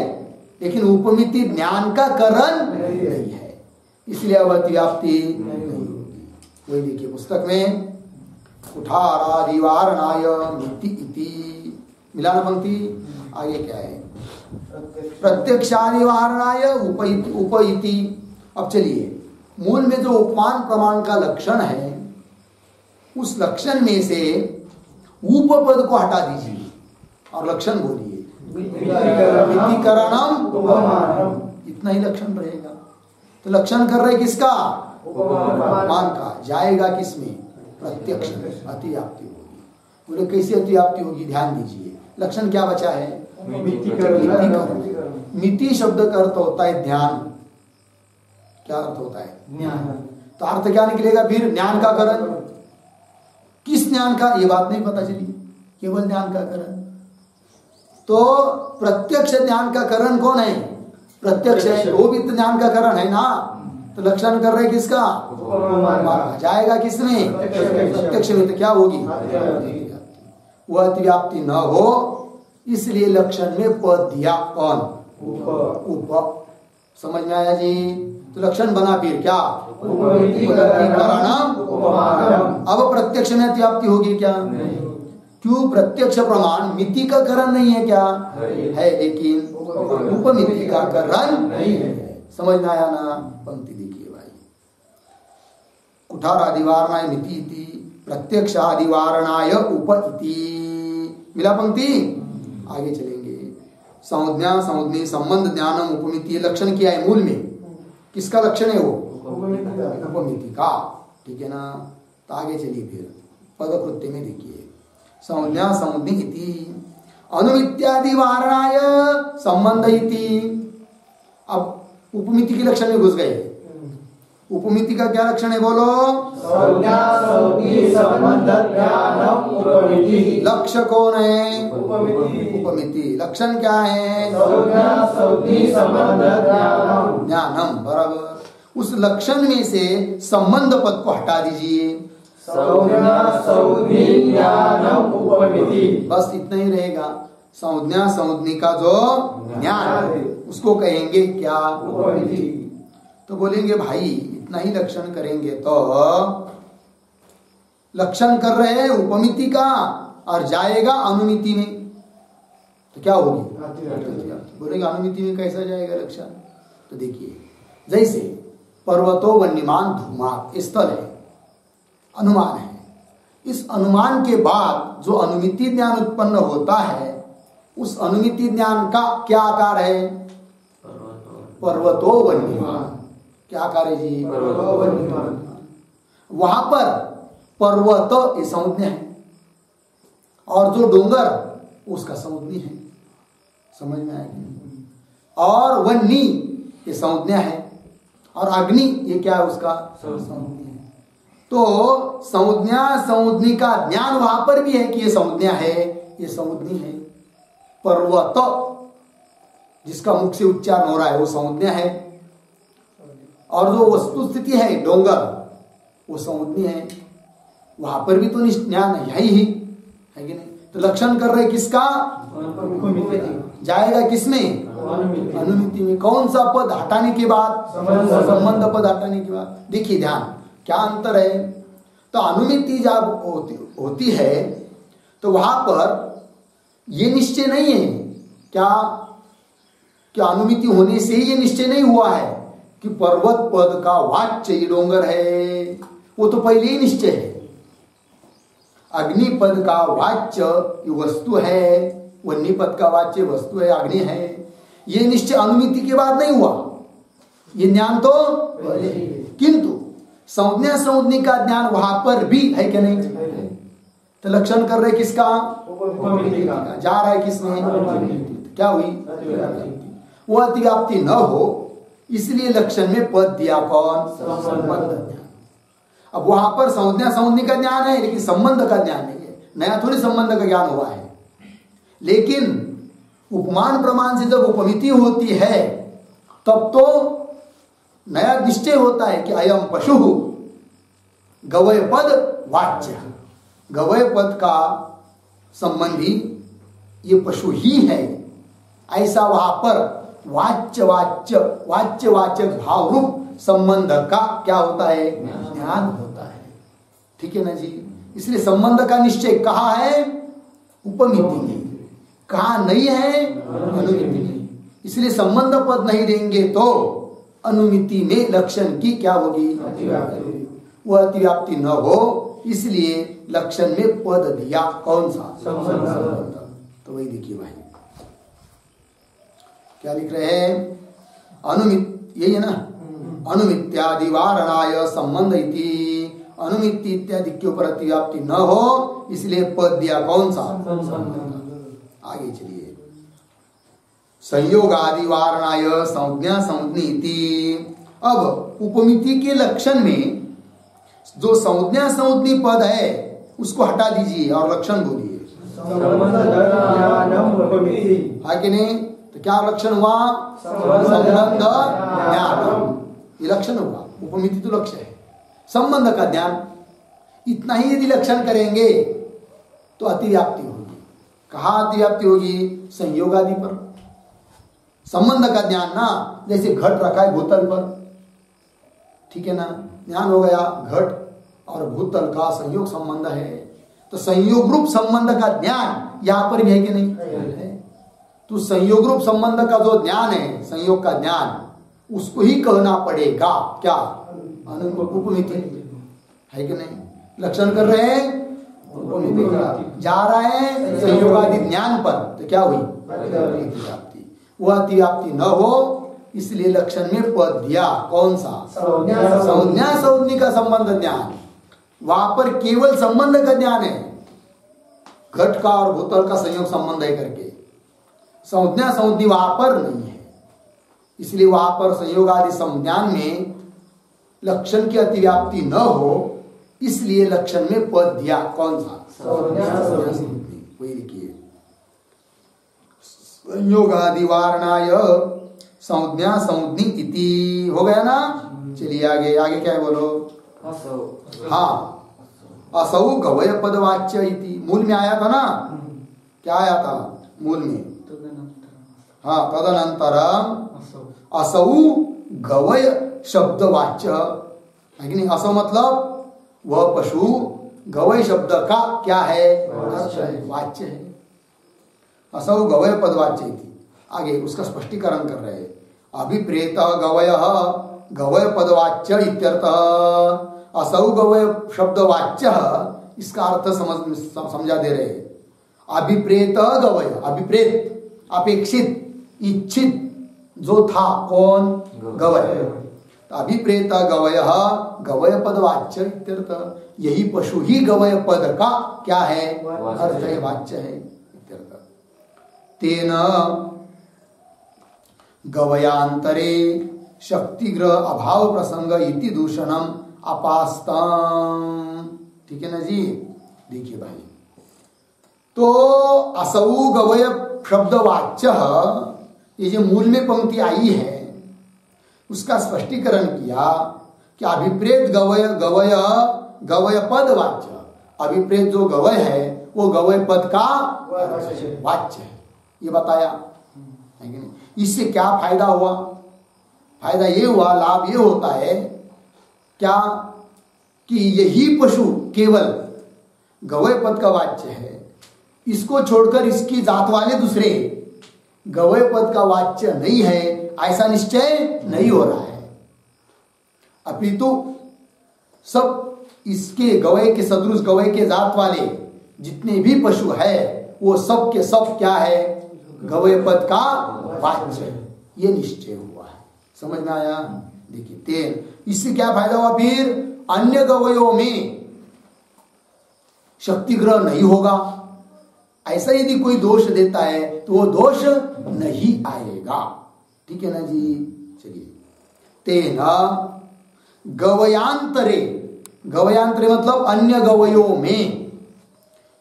Speaker 1: लेकिन उपमिति ज्ञान का करण नहीं है, इसलिए अब अतिव्याप्ति नहीं होगी। वही देखिए पुस्तक में, कुठारादिवारणाय मिति इति, मिला ना पंक्ति? आगे क्या है? प्रत्यक्षादिवारणाय उपइति। अब चलिए, मूल में जो उपमान प्रमाण का लक्षण है, उस लक्षण में से उपपद को हटा दीजिए और लक्षण बोलिए। मितिकरणम उपमानम, इतना ही लक्षण रहेगा। तो लक्षण कर रहे किसका? उपमान का। जाएगा किसमें? प्रत्यक्ष। अतिव्याप्ति होगी। बोले कैसे अतिव्याप्ति होगी? ध्यान दीजिए, लक्षण क्या बचा है? मिति शब्द का अर्थ होता है ध्यान। क्या अर्थ होता है? ज्ञान। तो अर्थ क्या निकलेगा फिर? ज्ञान का करण। किस ज्ञान का? ये बात नहीं पता चली, केवल ज्ञान का करण। तो प्रत्यक्ष ज्ञान का करण कौन है? प्रत्यक्ष है, वो भी तो ज्ञान का करण है ना। तो लक्षण कर रहे किसका? जाएगा किसमें? प्रत्यक्ष में। तो क्या होगी? वो अतिव्याप्ति न हो, इसलिए लक्षण में पद दिया। कौन? उप। समझ में आया जी? तो लक्षण बना फिर क्या? अब प्रत्यक्ष में अतिव्याप्ति होगी क्या? क्यों? प्रत्यक्ष प्रमाण मिति का करण नहीं है क्या? है, लेकिन उपमिति का करण नहीं है। समझ में आया ना? पंक्ति देखिए भाई, कुठारादिवारणाय मिति इति, प्रत्यक्षादिवारणाय उप इति। मिला पंक्ति? आगे चलेंगे। संज्ञा संज्ञा संबंध ज्ञानम उपमिति, लक्षण किया है मूल में। किसका लक्षण है वो? उपमिति का। ठीक है ना। तो आगे चलिए फिर पदकृत्य में देखिए, संज्ञा संज्ञी इति अनुमित्यादि वारणाय संबंध इति। अब उपमिति के लक्षण में घुस गए। उपमिति का क्या लक्षण है बोलो?
Speaker 2: संज्ञा संज्ञी संबंध ज्ञानम उपमिति।
Speaker 1: लक्ष्य कौन है?
Speaker 2: उपमिति।
Speaker 1: उपमिति। लक्षण क्या है?
Speaker 2: संज्ञा संज्ञी संबंध ज्ञानम।
Speaker 1: ज्ञानम, बराबर। उस लक्षण में से संबंध पद को हटा दीजिए।
Speaker 2: संज्ञा संज्ञी ज्ञानम उपमिति।
Speaker 1: बस इतना ही रहेगा। संज्ञा संज्ञी का जो ज्ञान उसको कहेंगे क्या?
Speaker 2: उपमिति।
Speaker 1: तो बोलेंगे भाई इतना ही लक्षण करेंगे तो लक्षण कर रहे हैं उपमिति का और जाएगा अनुमिति में, तो क्या होगी? बोलेंगे अनुमिति में कैसा जाएगा लक्षण? तो देखिए, जैसे पर्वतो वन्यमान धूमात स्थल है, अनुमान है। इस अनुमान के बाद जो अनुमिति ज्ञान उत्पन्न होता है, उस अनुमिति ज्ञान का क्या आकार है? पर्वतो वन्यमान। क्या आकार है जी?
Speaker 2: पर्वतो वन्यमान।
Speaker 1: वहां पर पर्वत ये संज्ञा है और जो डोंगर उसका संज्ञा है, समझ में आएगा। और वन्नी ये संज्ञा है और अग्नि ये क्या है? उसका संज्ञा है। तो संज्ञा संज्ञी का ज्ञान वहां पर भी है कि ये संज्ञा है, ये संज्ञी है। पर्वत जिसका मुख से उच्चारण हो रहा है वो संज्ञा है, और जो वस्तु स्थिति है डोंगर वो संज्ञा है। वहां पर भी तो ज्ञान है ही है कि नहीं? तो लक्षण कर रहे किसका? जाएगा किसमें? अनुमिति में। कौन सा पद हटाने के बाद? संबंध पद हटाने के बाद। देखिए ध्यान, क्या अंतर है? तो अनुमिति जब होती है तो वहां पर ये निश्चय नहीं है क्या अनुमिति होने से ये निश्चय नहीं हुआ है कि पर्वत पद का वाच्य ये डोंगर है, वो तो पहले ही निश्चय है। अग्नि पद का वाच्य ये वस्तु है, वन्य पद का वाच्य वस्तु है, अग्नि है। ये निश्चय अनुमिति के बाद नहीं हुआ, ये ज्ञान तो किंतु संज्ञा संज्ञी का ज्ञान वहां पर भी है कि नहीं? तो लक्षण कर रहे किसका? जा रहा है किसमें? क्या हुई? वो अतिव्याप्ति न हो इसलिए लक्षण में पद दिया। कौन? संबंध ज्ञान। अब वहां पर संज्ञा संज्ञी का ज्ञान है लेकिन संबंध का ज्ञान नहीं है, नया थोड़ी संबंध का ज्ञान हुआ है। लेकिन उपमान प्रमाण से जब उपमिति होती है तब तो नया निश्चय होता है कि अयम पशु गवय पद वाच्य, गवय पद का संबंधी ये पशु ही है। ऐसा वहां पर वाच्य वाच्य वाच्य वाचक भाव रूप संबंध का क्या होता है? ज्ञान होता है। ठीक है ना जी? इसलिए संबंध का निश्चय कहाँ है? उपमिति में। कहाँ नहीं है? अनुमिति में। इसलिए संबंध पद नहीं देंगे तो अनुमिति में लक्षण की क्या होगी? वो अतिव्याप्ति न हो इसलिए लक्षण में पद दिया। कौन सा? संबंध। तो वही देखिए भाई क्या लिख रहे हैं? अनुमित, यही है ना? अनुमित्यादि वारणाय संबंध इति। अनुमिति इत्यादि के ऊपर अतिव्याप्ति न हो इसलिए पद दिया। कौन सा? आगे चलिए, संयोग आदि वारणाय संज्ञा संज्ञी इति। अब उपमिति के लक्षण में जो संज्ञा संज्ञी पद है उसको हटा दीजिए और लक्षण बोलिए। है कि नहीं? तो क्या लक्षण हुआ? संबंध ज्ञान, ये लक्षण हुआ। उपमिति तो लक्ष्य है, संबंध का ज्ञान। इतना ही यदि लक्षण करेंगे तो अतिव्याप्ति होगी। कहाँ अतिव्याप्ति होगी? संयोग आदि पर। संबंध का ज्ञान ना, जैसे घट रखा है भूतल पर, ठीक है ना? ज्ञान हो गया घट और भूतल का संयोग संबंध है, तो संयोग रूप संबंध का ज्ञान यहां पर भी है कि नहीं? है। तो संयोग रूप संबंध का जो ज्ञान है, संयोग का ज्ञान, उसको ही कहना पड़ेगा क्या? उपमिति है कि नहीं? लक्षण कर रहे हैं उपमिति का, जा रहा है संयोग आदि ज्ञान पर, तो क्या हुई? अतिव्याप्ति। वो अतिव्याप्ति न हो इसलिए लक्षण में पद दिया। कौन सा?
Speaker 2: संज्ञा
Speaker 1: संज्ञा संज्ञी का संबंध ज्ञान। वहां पर केवल संबंध का ज्ञान है, घट का और भूतल का संयोग संबंध है करके। संज्ञा संज्ञी वहां पर नहीं है, इसलिए वहां पर संयोग आदि संज्ञान में लक्षण की अतिव्याप्ति न हो, इसलिए लक्षण में पद दिया। कौन सा? वही लिखिए, संयोग आदि वारणाय संज्ञा संज्ञी इति। हो गया ना? चलिए आगे। आगे क्या है बोलो? हाँ, असौ गवय पदवाच्य इति। मूल में आया था ना? क्या आया था मूल में? हाँ, तदनंतरम असौ गवय शब्द वाच्य है कि नहीं? असौ मतलब वह पशु, गवय शब्द का क्या है? वाच्य है। असौ गवय पदवाच्य इति। आगे उसका स्पष्टीकरण कर रहे हैं। अभिप्रेत गवय गवय पदवाच्य इत्यर्थ। असौ गवय शब्द वाच्य, इसका अर्थ समझा दे रहे हैं। अभिप्रेत गवय, अभिप्रेत अपेक्षित, इच्छित जो था, कौन? गवय। अभिप्रेत गवय गवय पद वाच्य इत्यर्थ। यही पशु ही गवय पद का क्या है? अर्थ है, वाच्य है इत्यर्थ। तेन गवयांतरे शक्तिग्रह अभाव प्रसंग इति दूषणम अपास्तम। ठीक है ना जी? देखिए भाई, तो असौ गवय शब्द वाच्य, ये जो मूल में पंक्ति आई है उसका स्पष्टीकरण किया कि अभिप्रेत गवय गवय गवय पद वाच्य। अभिप्रेत जो गवय है वो गवय पद का वाच्य है, ये बताया है कि नहीं? इससे क्या फायदा हुआ? फायदा ये हुआ, लाभ ये होता है क्या कि यही पशु केवल गवय पद का वाच्य है, इसको छोड़कर इसकी जात वाले दूसरे गवय पद का वाच्य नहीं है, ऐसा निश्चय नहीं हो रहा है। अपितु सब इसके गवय के सदृश गवय के जात वाले जितने भी पशु है वो सब के सब क्या है? गवय पद का वाच्य, ये निश्चय हुआ है। समझ में आया? देखिए, तेन इससे क्या फायदा हुआ? फिर अन्य गवयों में शक्ति ग्रह नहीं होगा। ऐसा यदि कोई दोष देता है तो वो दोष नहीं आएगा। ठीक है ना जी? चलिए, तेना गवयांतरे, गवयांतरे मतलब अन्य गवयों में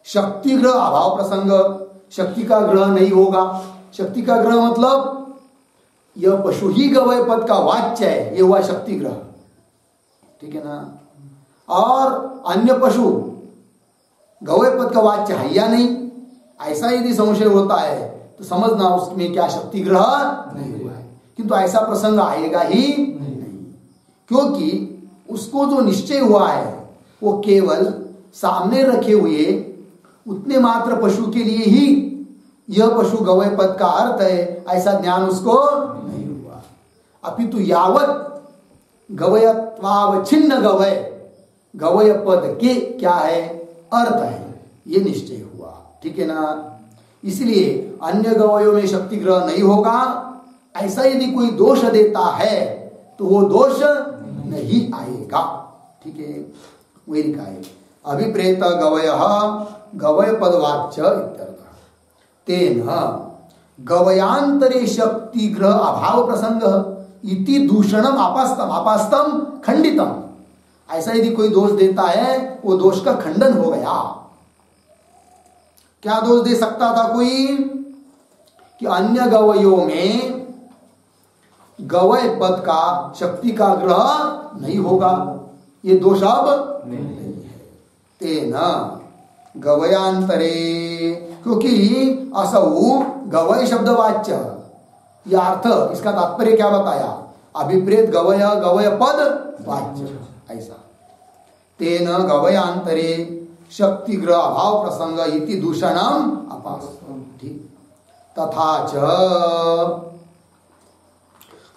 Speaker 1: शक्ति ग्रह अभाव प्रसंग, शक्ति का ग्रह नहीं होगा। शक्ति का ग्रह मतलब यह पशु ही गवय पद का वाच्य है, ये हुआ शक्ति ग्रह। ठीक है ना? और अन्य पशु गवय पद का वाच्य है या नहीं, ऐसा यदि संशय होता है तो समझना उसमें क्या शक्ति ग्रह नहीं हुआ है। किंतु ऐसा प्रसंग आएगा ही नहीं, क्योंकि उसको जो निश्चय हुआ है वो केवल सामने रखे हुए उतने मात्र पशु के लिए ही यह पशु गवय पद का अर्थ है, ऐसा ज्ञान उसको नहीं हुआ। अपितु यावत गवयत्वावच्छिन्न गवय, गवय पद के क्या है? अर्थ है, ये निश्चय हुआ। ठीक है ना? इसलिए अन्य गवयों में शक्ति ग्रह नहीं होगा, ऐसा यदि कोई दोष देता है तो वो दोष नहीं आएगा। ठीक है? वही लिखा है, अभिप्रेत गवय गवय पदवाच्य इत्यर्थ। तेन गवयांतरे शक्ति ग्रह अभाव प्रसंग इति दूषणम आपास्तम, आपास्तम खंडितम। ऐसा यदि कोई दोष देता है वो दोष का खंडन हो गया। क्या दोष दे सकता था कोई? कि अन्य गवयों में गवय पद का शक्ति का ग्रह नहीं होगा, ये दोष अब नहीं है। तेना गवयांतरे, क्योंकि असौ गवय शब्द वाच्य, यह अर्थ इसका तात्पर्य क्या बताया? अभिप्रेत गवय गवय पद वाच्य, ऐसा। तेन गवयांतरे शक्ति ग्रह अभाव प्रसंग इति दूषणम अपास्तम। ठीक। तथा च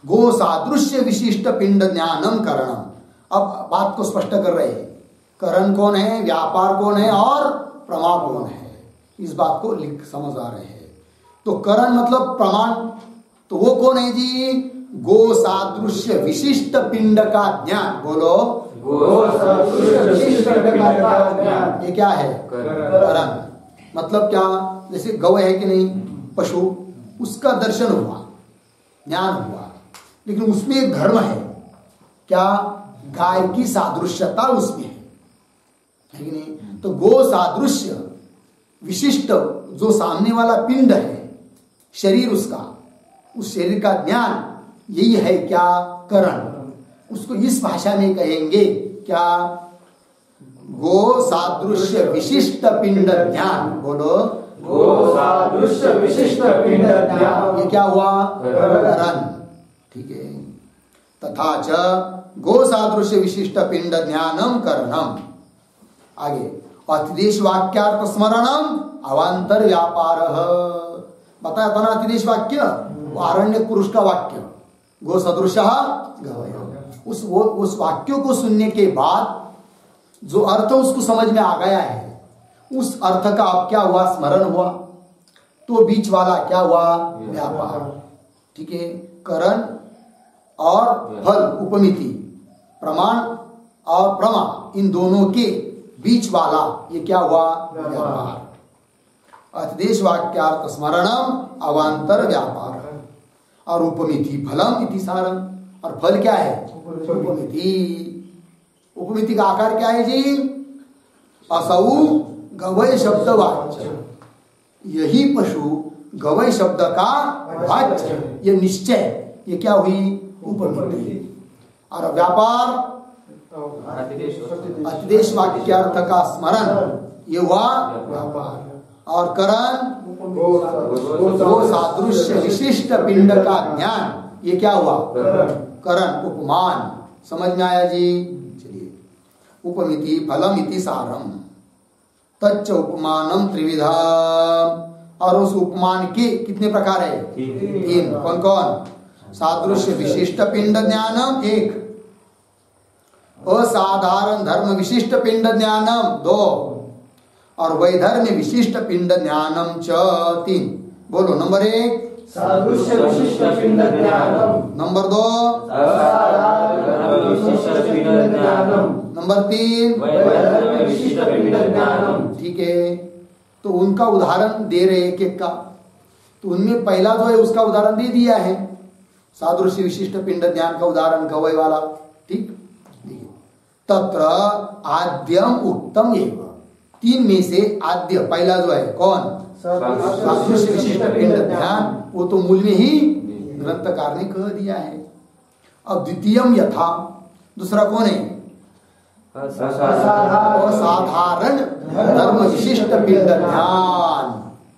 Speaker 1: गो सादृश्य विशिष्ट पिंड ज्ञानम करणम। अब बात को स्पष्ट कर रहे हैं, करण कौन है, व्यापार कौन है और प्रमा कौन है, इस बात को समझ आ रहे हैं। तो करण मतलब प्रमाण, तो वो कौन है जी? गो सादृश्य विशिष्ट पिंड का ज्ञान। बोलो,
Speaker 2: गो सादृश्य विशिष्ट पिंड का ज्ञान।
Speaker 1: ये क्या है? करण। मतलब क्या? जैसे गौ है कि नहीं, पशु, उसका दर्शन हुआ, ज्ञान हुआ, लेकिन उसमें एक धर्म है क्या? गाय की सादृश्यता उसमें है कि नहीं? तो गो सादृश्य विशिष्ट जो सामने वाला पिंड है, शरीर उसका, उस शरीर का ज्ञान, यही है क्या? करण। उसको इस भाषा में कहेंगे क्या? गो सादृश्य विशिष्ट पिंड ज्ञान। बोलो,
Speaker 2: गो सादृश्य विशिष्ट पिंड ज्ञान।
Speaker 1: ये क्या हुआ? करण। ठीक है। तथा च गो सादृश्य विशिष्ट पिंड ज्ञानम करणम। आगे, अतिदेश वाक्यार्थ स्मरणम अवांतर व्यापार। बताया था ना अतिदेश वाक्य, वो आरण्य पुरुष का वाक्य, गो सदृश गवय। उस वाक्यों को सुनने के बाद जो अर्थ उसको समझ में आ गया है, उस अर्थ का अब क्या हुआ? स्मरण हुआ। तो बीच वाला क्या हुआ? व्यापार। ठीक है। करण और फल, उपमिति, प्रमाण और प्रमा, इन दोनों के बीच वाला ये क्या हुआ? व्यापार। अतिदेश वाक्यार्थ स्मरणम अवांतर व्यापार। और उपमिति फलम इति सारम। और फल क्या है? उपमिति। उपमिति का आकार क्या है जी? असौ गवय शब्द वाच्य। यही पशु गवय शब्द का वाच्य, ये निश्चय, ये क्या हुई? उपमिति। और व्यापार अतिदेश वाक्यार्थ का स्मरण, ये हुआ व्यापार। और करण गो सादृश्य विशिष्ट पिंड का ज्ञान, ये क्या हुआ? करण, उपमान। समझ में आया जी? चलिए, उपमिति फलम इति सारम। तच्च उपमानम त्रिविधा। और उस उपमान के कितने प्रकार है? तीन। कौन कौन? सादृश्य विशिष्ट पिंड ज्ञानम एक, असाधारण धर्म विशिष्ट पिंड ज्ञानम दो, और वैधर्म्य विशिष्ट पिंड ज्ञानम च तीन। बोलो, नंबर एक
Speaker 2: सादृश्य विशिष्ट पिंड ज्ञानम,
Speaker 1: नंबर दो
Speaker 2: असाधारण विशिष्ट पिंड ज्ञानम,
Speaker 1: नंबर तीन
Speaker 2: वैधर्म्य विशिष्ट पिंड ज्ञानम।
Speaker 1: ठीक है। तो उनका उदाहरण दे रहे एक एक का। तो उनमें पहला जो है उसका उदाहरण दे दिया है, सादृश्य विशिष्ट पिंड ज्ञान का उदाहरण गवय वाला। ठीक। तत्र आद्यम उत्तम एवं। तीन में से आद्य पहला जो है कौन? सादृश्य विशिष्ट पिंड ज्ञान। वो तो मूल में ही ग्रंथकार ने कह दिया है। अब द्वितीयम यथा, दूसरा कौन है? असाधारण धर्म विशिष्ट पिंड ज्ञान।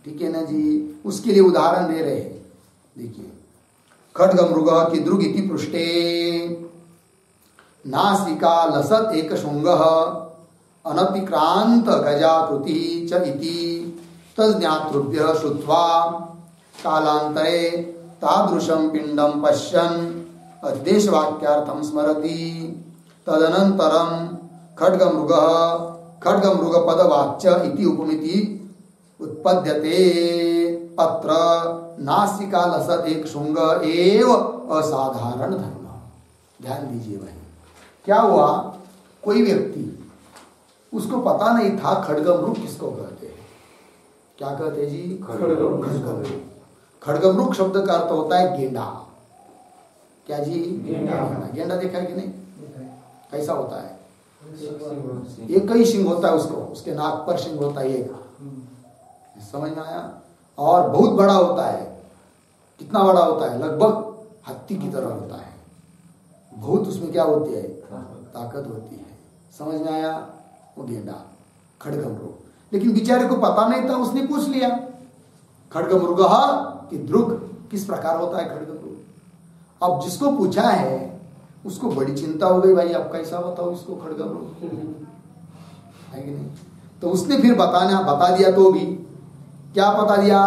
Speaker 1: ठीक है ना जी? उसके लिए उदाहरण दे रहे हैं। देखिए, खड्गमृग की द्रुग इति पृष्ठे नासिका लसत एक शुंगः अनतिक्रांत गजाकृति च इति तज्ज्ञातृभ्यः श्रुत्वा कालांतरे तादृशं पिंडं पश्यन् अद्देशवाक्यार्थं स्मरति। तदनन्तरं खड्गमृग पदवाच्य इति उपमिति उत्पद्यते। अत्र नासिका लसत एक शुंग एव असाधारण धर्म। ध्यान दीजिए भाई, क्या हुआ? कोई व्यक्ति, उसको पता नहीं था खड्गमृग किसको कहते हैं। क्या कहते हैं जी? खड्गमृग। खड्गमृग शब्द का अर्थ होता है गेंडा। क्या जी? गेंडा देखा है कि नहीं? कैसा होता है? एक ही सिंह होता है उसको, उसके नाक पर सिंह होता है एक। समझ में आया? और बहुत बड़ा होता है। कितना बड़ा होता है? लगभग हाथी की तरह होता है। बहुत उसमें क्या होती है? ताकत होती है। समझ में आया? वो गेंडा, खड्गमृग। लेकिन बेचारे को पता नहीं था, उसने पूछ लिया खड्गमृग कि ध्रुग किस प्रकार होता है खड्गमृग। अब जिसको पूछा है उसको बड़ी चिंता हो गई, भाई अब कैसा बताओ इसको खड्गमृग है कि नहीं? तो उसने फिर बता दिया। तो भी क्या बता दिया?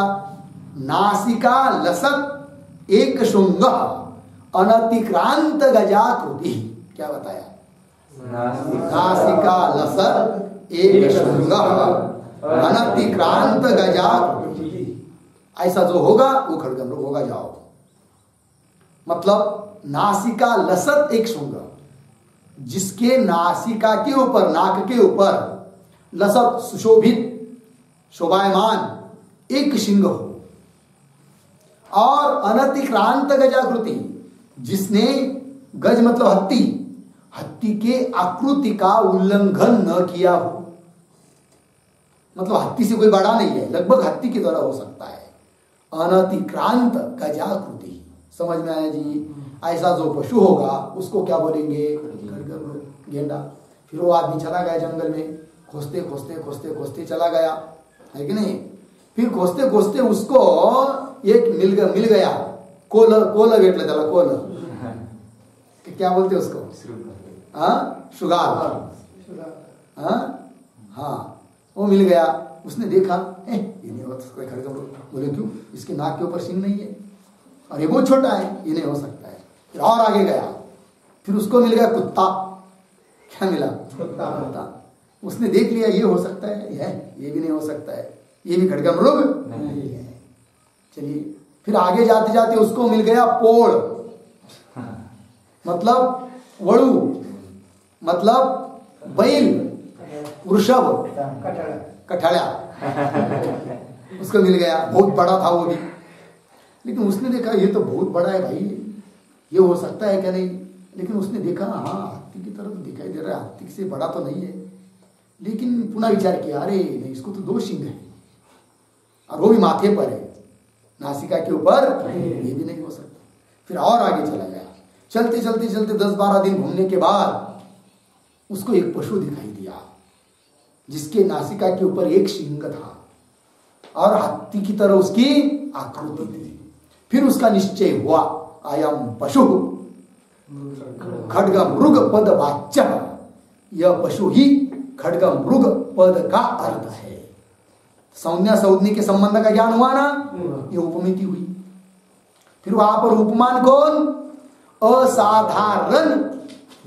Speaker 1: नासिका लसत एक शुंग अनतिक्रांत गजाकृति। क्या बताया? नासिका लसत एक शुंग अनतिक्रांत गजाकृति। ऐसा जो होगा वो खड्गमृग होगा। जाओ, मतलब नासिका लसत एक शुंग, जिसके नासिका के ऊपर, नाक के ऊपर लसत सुशोभित शोभायमान एक शिंग हो, और अनतिक्रांत गजाकृति, जिसने, गज मतलब हत्ती, हत्ती के आकृति का उल्लंघन न किया हो, मतलब हत्ती से कोई बड़ा नहीं है, लगभग हत्ती की तरह हो सकता है। अनतिक्रांत गजाकृति, समझ में आया जी? ऐसा जो पशु होगा उसको क्या बोलेंगे? गेंडा। फिर वो आदमी चला गया जंगल में, खोजते खोजते खोजते खोजते चला गया, है कि नहीं? फिर खोजते खोजते उसको एक मिल गया, कोल भेटलं त्याला, कोल क्या बोलते उसको? शुगार। हाँ, वो मिल गया। उसने देखा, ये नहीं हो सकता, खड़गम। बोले क्यों? इसके नाक के ऊपर सिंह नहीं है और ये बहुत छोटा है, ये नहीं हो सकता है। फिर और आगे गया, फिर उसको मिल गया कुत्ता। क्या मिला? कुत्ता। उसने देख लिया, ये हो सकता है, ये भी नहीं हो सकता है, ये भी खड़गमृग नहीं है। चलिए, फिर आगे जाते जाते उसको मिल गया पोड़, मतलब वड़ू, मतलब बैल, वृषभ, कठड़ा, उसको मिल गया। बहुत बड़ा था वो भी, लेकिन उसने देखा ये तो बहुत बड़ा है भाई, ये हो सकता है क्या? नहीं। लेकिन उसने देखा, हाँ हाथी की तरह तो दिखाई दे रहा है, हाथी से बड़ा तो नहीं है। लेकिन पुनः विचार किया, अरे नहीं, इसको तो 2 सिंग है और वो भी माथे पर है, नासिका के ऊपर, ये भी नहीं हो सकता। फिर और आगे चला गया, चलते चलते चलते 10-12 दिन घूमने के बाद उसको एक पशु दिखाई दिया, जिसके नासिका के ऊपर एक सिंग था और हाथी की तरह उसकी आकृति थी। फिर उसका निश्चय हुआ, अयम पशु खड्गमृग पद वाच्य, यह पशु ही खड्गमृग पद का अर्थ है। संज्ञा संज्ञा के संबंध का ज्ञान हुआ ना, ये उपमिति हुई। फिर वहां पर उपमान कौन? असाधारण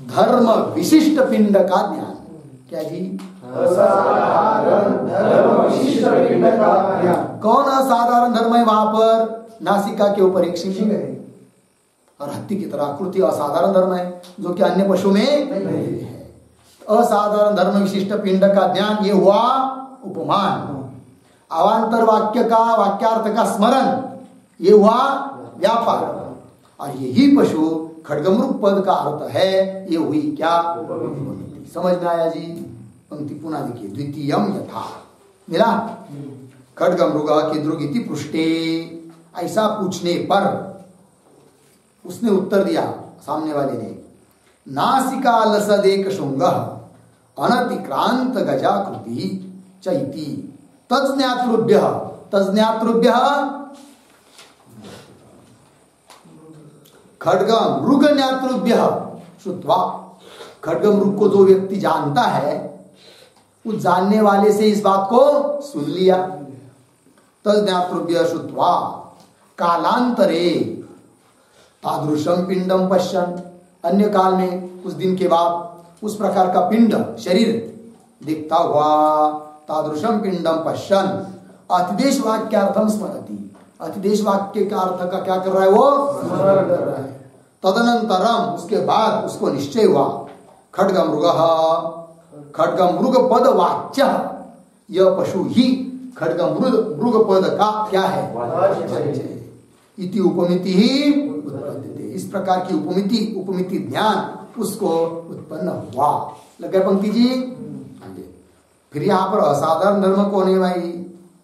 Speaker 1: धर्म विशिष्ट पिंड का ज्ञान। क्या जी? असाधारण धर्म विशिष्ट पिंड का ज्ञान। कौन असाधारण धर्म है? वहां पर नासिका के ऊपर एक सिंह है और हत्ती की तरह आकृति, असाधारण धर्म है जो कि अन्य पशु में नहीं है। असाधारण धर्म विशिष्ट पिंड का ज्ञान, ये हुआ उपमान। अवांतर वाक्य का, वाक्यार्थ का स्मरण, ये हुआ व्यापार। और यही पशु खड्गमृग पद का अर्थ है, ये हुई क्या? उपमिति। समझ में आया जी? पंक्ति पुनः देखिए, द्वितीयम यथा मिला, खड्गमृग की द्रुगिति पृष्ठे। ऐसा पूछने पर उसने उत्तर दिया, सामने वाले ने, नासिका लसदेक शुंग अनतिक्रांत गजाकृति चैति तज्ञातृभ्य, तज्ञातृभ्य खड्गमृग ज्ञातृभ्य श्रुत्वा। खड्गमृग को जो व्यक्ति जानता है, उस जानने वाले से इस बात को सुन लिया। तज्ञातृभ्य श्रुत्वा कालांतरे तादृशम पिंडम पश्यन्, अन्य काल में, उस दिन के बाद उस प्रकार का पिंड, शरीर दिखता हुआ, तादृशम पिंडम पश्यन् अतिदेश वाक्यार्थम स्मरति। अतिदेश वाक्य का अर्थ का क्या कर रहा है? वो स्मरण कर रहा है। तदनंतरम, उसके बाद उसको निश्चय हुआ, खड्गमृग खड्गमृग पद वाच्य, यह पशु ही खड्गमृग पद का क्या है? इति उपमिति ही उत्पत्ति। इस प्रकार की उपमिति ज्ञान उसको उत्पन्न हुआ। लगे पंक्ति जी? फिर यहाँ पर असाधारण धर्म कौन है भाई?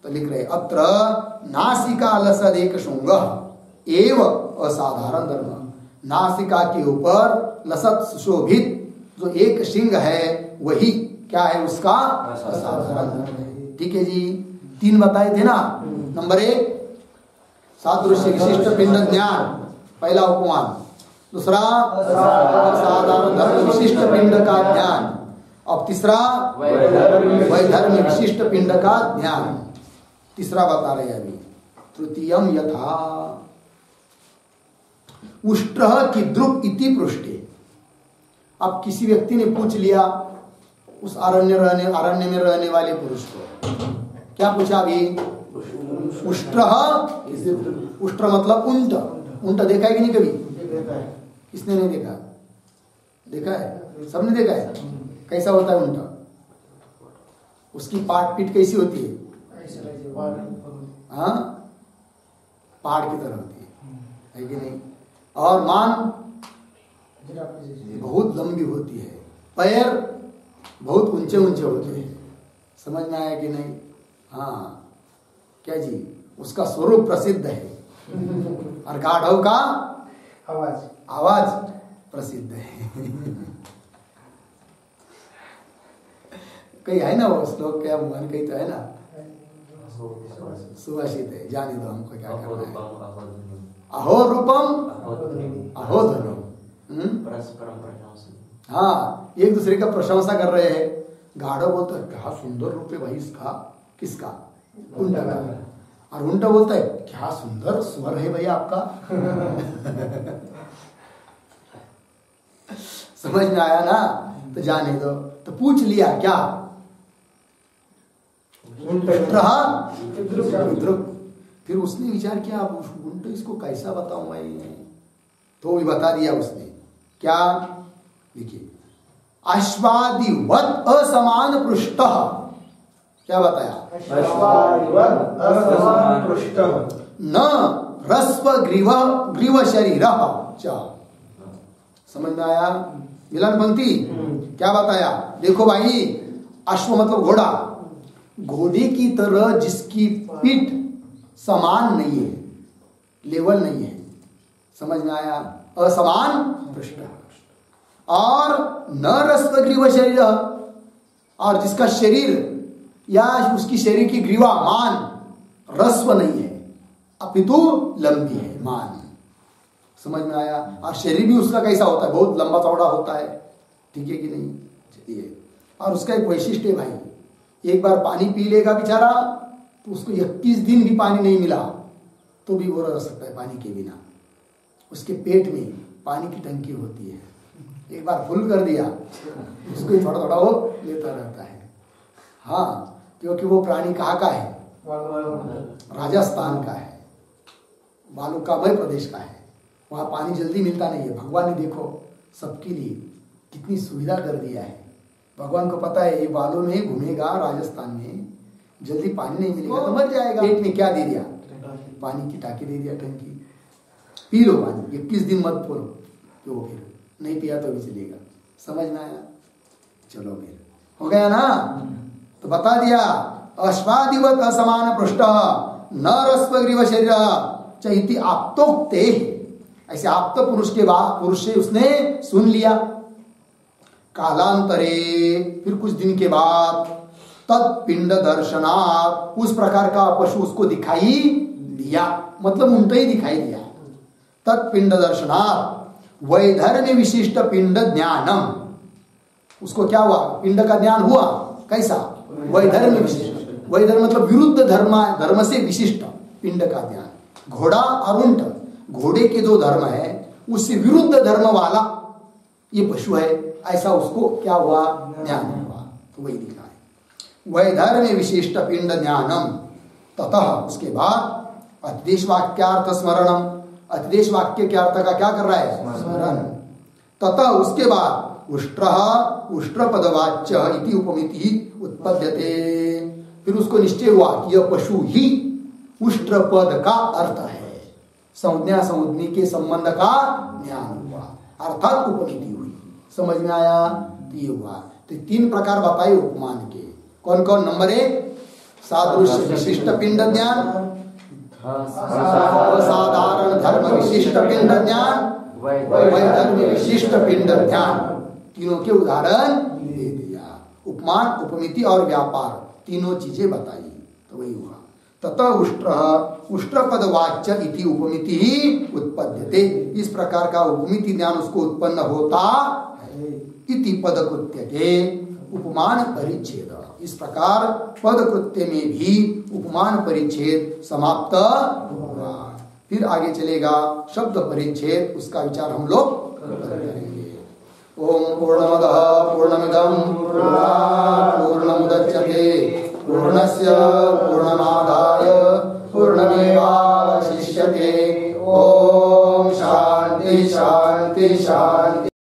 Speaker 1: तो लिख रहे, अत्र नासिका लसदेक शुंग एव असाधारण धर्म। नासिका के ऊपर लसत सुशोभित जो एक सिंह है, वही क्या है? उसका असाधारण धर्म है। ठीक है जी? 3 बताए थे ना। नंबर 1 सादृश्य विशिष्ट पिंड ज्ञान, पहला उपमान। दूसरा असाधारण धर्म विशिष्ट पिंड का ज्ञान। अब तीसरा वैधर्म विशिष्ट पिंड का ज्ञान। तीसरा बता रहे अभी, तृतीयम यथा उष्ट्रः कीदृक् इति पृष्ठे। अब किसी व्यक्ति ने पूछ लिया उस अरण्य में रहने वाले पुरुष को, क्या पूछा अभी? उष्ट्रः, उष्ट्र मतलब ऊंट। ऊंट देखा है कि नहीं कभी? किसने नहीं देखा? देखा है, सबने देखा है। कैसा होता है उल्टा? उसकी पाट पीठ कैसी होती है? हाँ, पहाड़ की तरह होती है कि नहीं? और मान बहुत लंबी होती है, पैर बहुत ऊंचे ऊंचे होते हैं। समझ में आया कि नहीं? हाँ, क्या जी, उसका स्वरूप प्रसिद्ध है और गाढ़व का आवाज प्रसिद्ध है। कहीं है ना वो श्लोक, क्या मन कहीं तो है ना, सुभाषित है, जाने दो हमको क्या करना है। अहो रूपम अहो धनो। हाँ, एक दूसरे का प्रशंसा कर रहे हैं। गाढ़व बोलता है क्या सुंदर रूप है भाई इसका। किसका? उल्टा का। और उल्टा बोलता है क्या सुंदर स्वर है भाई आपका। समझ में आया ना? तो जाने दो। तो पूछ लिया क्या? फिर उसने विचार किया अब उल्टा इसको कैसा बताऊं मैं, तो भी बता दिया उसने। क्या? देखिए, अश्वादिवत असमान पृष्ठ। क्या बताया?
Speaker 2: अश्वादिवत असमान पृष्ठ
Speaker 1: न रस्व ग्रीव शरीर। समझ में आया? मिलन पंक्ति क्या बताया? देखो भाई, अश्व मतलब घोड़ा। घोड़े की तरह जिसकी पीठ समान नहीं है, लेवल नहीं है। समझ में आया? असमान पृष्ठ। और न रस्वग्रीव शरीर, और जिसका शरीर या उसकी शरीर की ग्रीवा मान रस्व नहीं है, अपितु लंबी है मान। समझ में आया? और शरीर भी उसका कैसा होता है? बहुत लंबा चौड़ा होता है। ठीक है कि नहीं? चलिए, और उसका एक वैशिष्ट्य है भाई, एक बार पानी पी लेगा बेचारा तो उसको 21 दिन भी पानी नहीं मिला तो भी वो रह सकता है पानी के बिना। उसके पेट में पानी की टंकी होती है, एक बार फुल कर दिया उसको थोड़ा थोड़ा वो लेता रहता है। हाँ, क्योंकि वो प्राणी कहाँ का है? राजस्थान का है, बालुकामय प्रदेश का है। वहाँ पानी जल्दी मिलता नहीं है। भगवान ने देखो सबके लिए कितनी सुविधा कर दिया है। भगवान को पता है ये बालू में घूमेगा राजस्थान में, जल्दी पानी नहीं मिलेगा तो मर जाएगा। पेट में क्या दे दिया? पानी की टाकी दे दिया, टंकी। पी लो पानी, 21 दिन मत बोलो तो फिर नहीं पिया तो भी चलेगा। समझ में आया? चलो फिर हो गया ना? तो बता दिया अश्वादिवत असमान पृष्ठ न रस्वग्रीव शरीर चैति आप्तोक्ते। ऐसे आप्त पुरुष के बाद पुरुष से उसने सुन लिया। कालांतरे, फिर कुछ दिन के बाद, तत्पिंड दर्शनात्, उस प्रकार का पशु उसको दिखाई दिया, मतलब उल्टा ही दिखाई दिया। तत्पिंड दर्शनात् वैधर्म्य विशिष्ट पिंड ज्ञानम, उसको क्या हुआ? पिंड का ज्ञान हुआ। कैसा? वैधर्म्य विशिष्ट। वैधर्म मतलब विरुद्ध धर्म से विशिष्ट पिंड का ज्ञान। घोड़ा और ऊंट, घोड़े के जो धर्म है उससे विरुद्ध धर्म वाला ये पशु है, ऐसा उसको क्या हुआ? ज्ञान हुआ। तो वही दिखा है वैधर्म्य विशिष्ट पिंड ज्ञानम। ततः उसके बाद अतिदेश वाक्यार्थ स्मरणम। अतिदेश वाक्य के अर्थ का क्या कर रहा है? स्मरण। ततः उसके बाद उष्ट्र पदवाच्य इति उपमिति उत्पद्यते। फिर उसको निश्चय हुआ कि यह पशु ही उष्ट्र पद का अर्थ है। संज्ञा संज्ञी के संबंध का ज्ञान हुआ, अर्थात उपमिति हुई। समझ में आया? तो ये हुआ। तो 3 प्रकार बताए उपमान के। कौन कौन? नंबर 1 सादृश्य विशिष्ट पिंड ज्ञान, असाधारण धर्म विशिष्ट पिंड ज्ञान, वैधर्म्य विशिष्ट पिंड ज्ञान। तीनों के उदाहरण दे दिया। उपमान, उपमिति और व्यापार तीनों चीजें बताई। तो वही हुआ। ततः उष्ट्र पद वाच्य इति उपमिति उत्पद्यते। इस प्रकार का उपमिति ज्ञान उसको उत्पन्न होता है। इति पद कृत्य के उपमान परिच्छेद। इस प्रकार पद कृत्य में भी उपमान परिच्छेद समाप्त हुआ। फिर आगे चलेगा शब्द परिच्छेद, उसका विचार हम लोग करेंगे। ओम पूर्णमदः पूर्णमिदं पूर्णात् पूर्णमुदच्यते पूर्णस्य पूर्णमादाय पूर्णमेवावशिष्यते। ओम शांति। शांति शांति शांति।